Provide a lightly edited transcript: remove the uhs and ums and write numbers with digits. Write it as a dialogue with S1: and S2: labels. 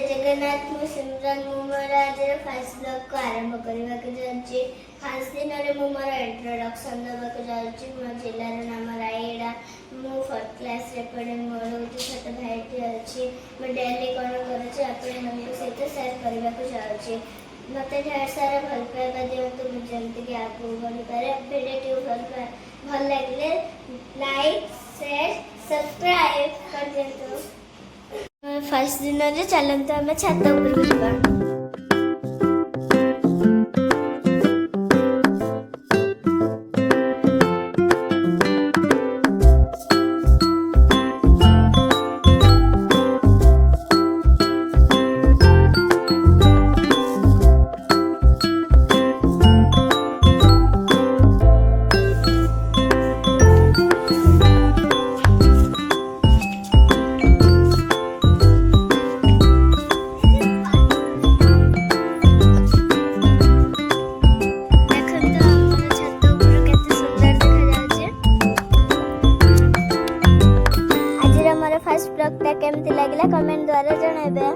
S1: जगन्नाथ मु सिमरन मु मोर आज फर्स्ट ब्लॉग को आरंभ करबा के जाची। 5 दिन रे मु मोर इंट्रोडक्शन देबा के जाची। मो जिल्ला रो नाम रायगड़ा। मु 4th क्लास रे पढे। मोर छोट भाईटी अछि। मु डेली कोन करछि आपण हमको सहित शेयर करबा के जाची। मते ढेर सारा भल पाइबा दियंतु मु जल्दी के आगु बढ़ी पारे। वीडियो भल लागले लाइक शेयर सब्सक्राइब कर दियंतु। फर्स्ट दिन रे चलंतु हमें छत ऊपर ଯିବା। फर्स्ट ब्लॉग केमती लागला कमेंट द्वारा जणाइबे।